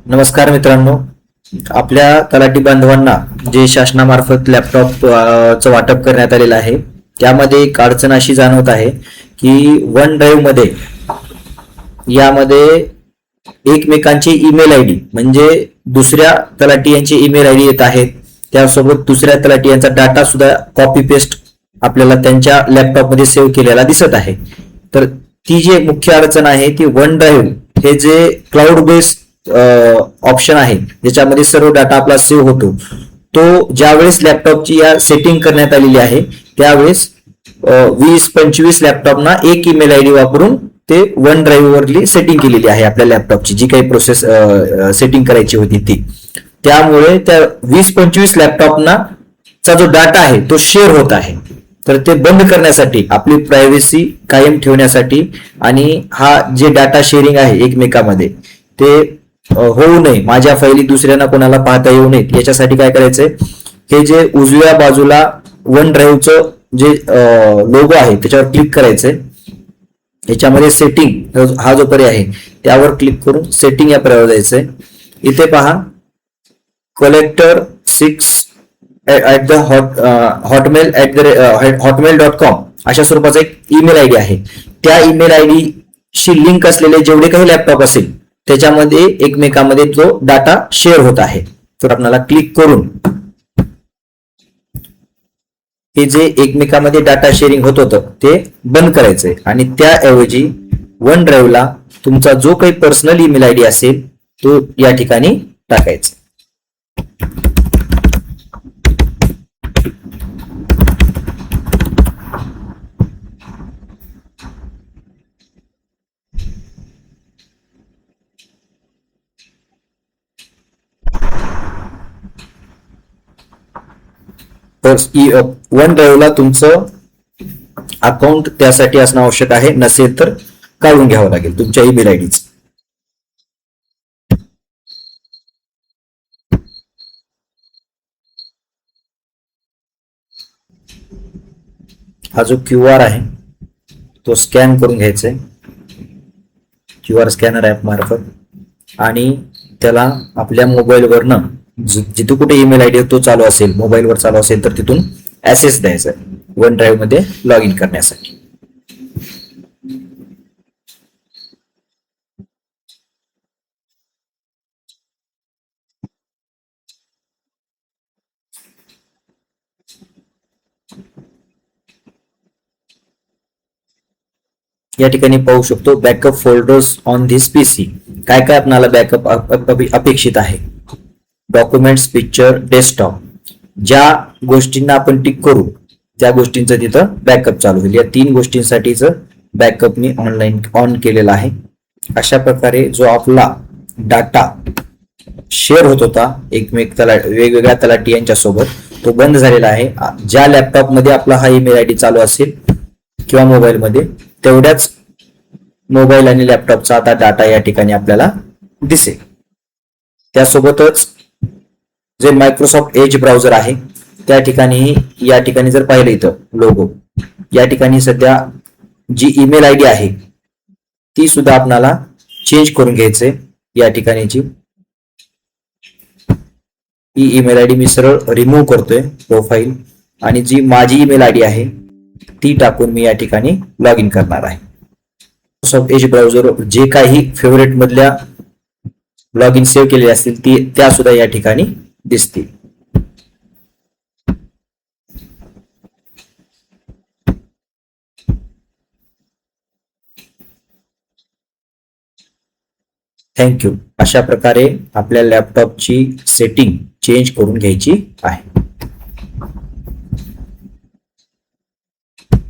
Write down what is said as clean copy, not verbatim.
नमस्कार मित्रांनो. आपल्या तलाठी बांधवांना जे शासनामार्फत लॅपटॉप चं वाटप करण्यात आलेलं आहे, त्यामध्ये एक अडचण अशी जाणवत आहे की वन ड्राईव्ह मध्ये यामध्ये एकमेकांचे ईमेल आय डी म्हणजे दुसऱ्या तलाठी यांचे ईमेल आय डी येत आहेत. त्यासोबत दुसऱ्या तलाठी यांचा डाटा सुद्धा कॉपी पेस्ट आपल्याला त्यांच्या लॅपटॉप मध्ये सेव्ह केलेला दिसत आहे. तर ती जी मुख्य अडचण आहे ती वन ड्राईव्ह हे जे क्लाउड बेस्ड ऑप्शन आहे ज्याच्यामध्ये सर्व डाटा आपला सेव्ह होतो, तो ज्यावेळेस लॅपटॉपची या सेटिंग करण्यात आलेली आहे त्यावेळेस 20-25 लॅपटॉपना एक ईमेल आय डी वापरून ते वन ड्राईव्ह वरली सेटिंग केलेली आहे. आपल्या लॅपटॉपची जी काही प्रोसेस सेटिंग करायची होती ती, त्यामुळे त्या 20-25 लॅपटॉपना चा जो डाटा आहे तो शेअर होत आहे. तर ते बंद करण्यासाठी, आपली प्रायव्हसी कायम ठेवण्यासाठी आणि हा जे डाटा शेअरिंग आहे एकमेकांमध्ये ते होऊ नये, माझ्या फाईली दुसऱ्यांना कोणाला पाहता येऊ नयेत, याच्यासाठी काय करायचंय, हे जे उजव्या बाजूला वन ड्राईव्हचं जे लोगो आहे त्याच्यावर क्लिक करायचंय. याच्यामध्ये सेटिंग हा जो पर्याय आहे त्यावर क्लिक करून सेटिंग या पर्यायावर जायचंय. इथे पहा कलेक्टर 6 @the hotmail.com अशा स्वरूपाचा एक ईमेल आय डी आहे. त्या email I D she link असलेले जेवढे काही लॅपटॉप असेल त्याच्यामध्ये एकमेकांमध्ये जो डाटा शेअर होत आहे, तर आपल्याला क्लिक करून हे जे एकमेकांमध्ये डाटा शेअरिंग होत होतं ते बंद करायचंय आणि त्याऐवजी वन ड्राईव्हला तुमचा जो काही पर्सनल ईमेल आय डी असेल तो या ठिकाणी टाकायचा. तर वन ड्राईव्हला तुमचं अकाउंट त्यासाठी असणं आवश्यक आहे, नसेल तर काढून घ्यावं लागेल तुमच्या ईमेल आय डीच. हा जो QR आहे तो स्कॅन करून घ्यायचा आहे QR स्कॅनर ऍप मार्फत, आणि त्याला आपल्या मोबाईलवरनं जिथे कुठे ईमेल आय डी तो चालू असेल, मोबाईलवर चालू असेल तर तिथून ऍक्सेस द्यायचा वन ड्राईव्ह मध्ये लॉग इन करण्यासाठी. या ठिकाणी पाहू शकतो backup folders on this PC. काय काय आपल्याला बॅकअप अपेक्षित आहे. डॉक्युमेंट्स, पिक्चर, डेस्कटॉप, ज्या गोष्टींना आपण टिक करू त्या गोष्टींचं तिथं बॅकअप चालू होईल. या 3 गोष्टींसाठीच बॅकअप मी ऑनलाईन ऑन केलेला आहे. अशा प्रकारे जो आपला डाटा शेअर होत होता वेगवेगळ्या तलाठी यांच्या सोबत तो बंद झालेला आहे. ज्या लॅपटॉप मध्ये आपला हा ईमेल आय डी चालू असेल किंवा मोबाईल मध्ये तेवढ्याच मोबाईल आणि लॅपटॉपचा आता डाटा या ठिकाणी आपल्याला दिसेल. त्यासोबतच जे मायक्रोसॉफ्ट एज ब्राउझर आहे त्या ठिकाणी या ठिकाणी जर पाहिलं इथं लोगो, या ठिकाणी सध्या जी ईमेल आय डी आहे ती सुद्धा आपल्याला चेंज करून घ्यायचंय. या ठिकाणीची ही ईमेल आय डी मी सरळ रिमूव्ह करतोय प्रोफाईल, आणि जी माझी ईमेल आय डी आहे ती टाकून मी या ठिकाणी लॉग इन करणार आहे. मायक्रोसॉफ्ट एज ब्राउझर जे काही फेवरेट मधल्या लॉग इन सेव्ह केलेले असतील त्या सुद्धा या ठिकाणी दिसतील. थँक्यू. अशा प्रकारे आपल्या लॅपटॉपची सेटिंग चेंज करून घ्यायची आहे.